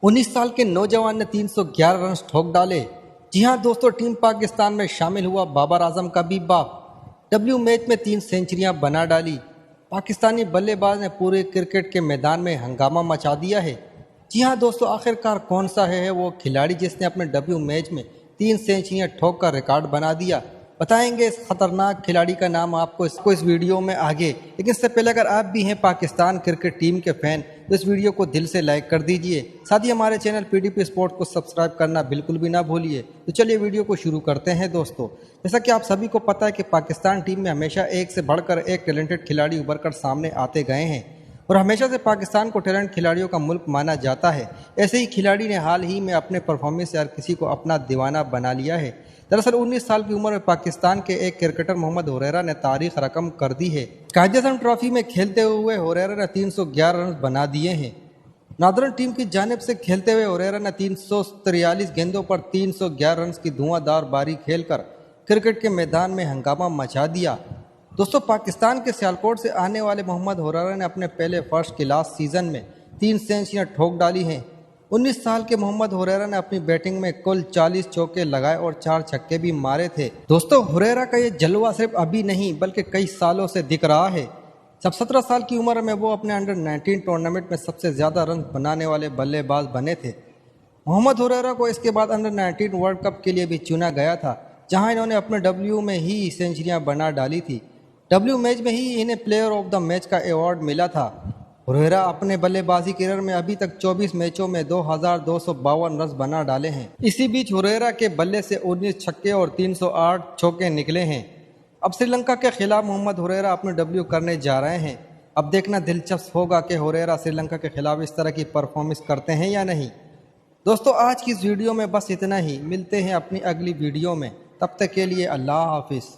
19 साल के नौजवान ने 311 रन ठोक डाले। जी हां दोस्तों, टीम पाकिस्तान में शामिल हुआ बाबर आजम का भी बाप। डब्ल्यू मैच में 3 सेंचुरियां बना डाली। पाकिस्तानी बल्लेबाज ने पूरे क्रिकेट के मैदान में हंगामा मचा दिया है। जी हां दोस्तों, आखिरकार कौन सा है वो खिलाड़ी जिसने अपने डब्ल्यू मैच में 3 सेंचुरियां ठोक कर रिकॉर्ड बना दिया। बताएंगे इस खतरनाक खिलाड़ी का नाम आपको इस वीडियो में आगे। लेकिन इससे पहले अगर आप भी हैं पाकिस्तान क्रिकेट टीम के फैन तो इस वीडियो को दिल से लाइक कर दीजिए। साथ ही हमारे चैनल पीडीपी स्पोर्ट्स को सब्सक्राइब करना बिल्कुल भी ना भूलिए। तो चलिए वीडियो को शुरू करते हैं दोस्तों। जैसा कि आप सभी को पता है कि पाकिस्तान टीम में हमेशा एक से बढ़कर एक टैलेंटेड खिलाड़ी उभर कर सामने आते गए हैं और हमेशा से पाकिस्तान को टैलेंट खिलाड़ियों का मुल्क माना जाता है। ऐसे ही खिलाड़ी ने हाल ही में अपने परफॉर्मेंस से हर किसी को अपना दीवाना बना लिया है। दरअसल 19 साल की उम्र में पाकिस्तान के एक क्रिकेटर मोहम्मद हुरैरा ने तारीख रकम कर दी है। कायद-ए-आज़म ट्रॉफी में खेलते हुए हुरैरा ने 311 रन बना दिए हैं। नॉर्दर्न टीम की जानिब से खेलते हुए हुरैरा ने 343 गेंदों पर 311 रन की धुआंधार पारी खेलकर क्रिकेट के मैदान में हंगामा मचा दिया। दोस्तों, पाकिस्तान के सियालकोट से आने वाले मोहम्मद हुरैरा ने अपने पहले फर्स्ट क्लास सीजन में 3 सेंचुरियां ठोक डाली हैं। 19 साल के मोहम्मद हुरैरा ने अपनी बैटिंग में कुल 40 चौके लगाए और 4 छक्के भी मारे थे। दोस्तों, हुरैरा का ये जलवा सिर्फ अभी नहीं बल्कि कई सालों से दिख रहा है। जब 17 साल की उम्र में वो अपने अंडर 19 टूर्नामेंट में सबसे ज़्यादा रन बनाने वाले बल्लेबाज बने थे। मोहम्मद हुरैरा को इसके बाद अंडर 19 वर्ल्ड कप के लिए भी चुना गया था, जहां इन्होंने अपने डब्ल्यू में ही सेंचुरियां बना डाली थी। डब्ल्यू मैच में ही इन्हें प्लेयर ऑफ द मैच का अवार्ड मिला था। हुरैरा अपने बल्लेबाजी करियर में अभी तक 24 मैचों में 2252 रन बना डाले हैं। इसी बीच हुरैरा के बल्ले से 19 छक्के और 308 चौके निकले हैं। अब श्रीलंका के खिलाफ मोहम्मद हुरैरा अपने डब्ल्यू करने जा रहे हैं। अब देखना दिलचस्प होगा कि हुरैरा श्रीलंका के खिलाफ इस तरह की परफॉर्मेंस करते हैं या नहीं। दोस्तों, आज की इस वीडियो में बस इतना ही। मिलते हैं अपनी अगली वीडियो में, तब तक के लिए अल्लाह हाफिज़।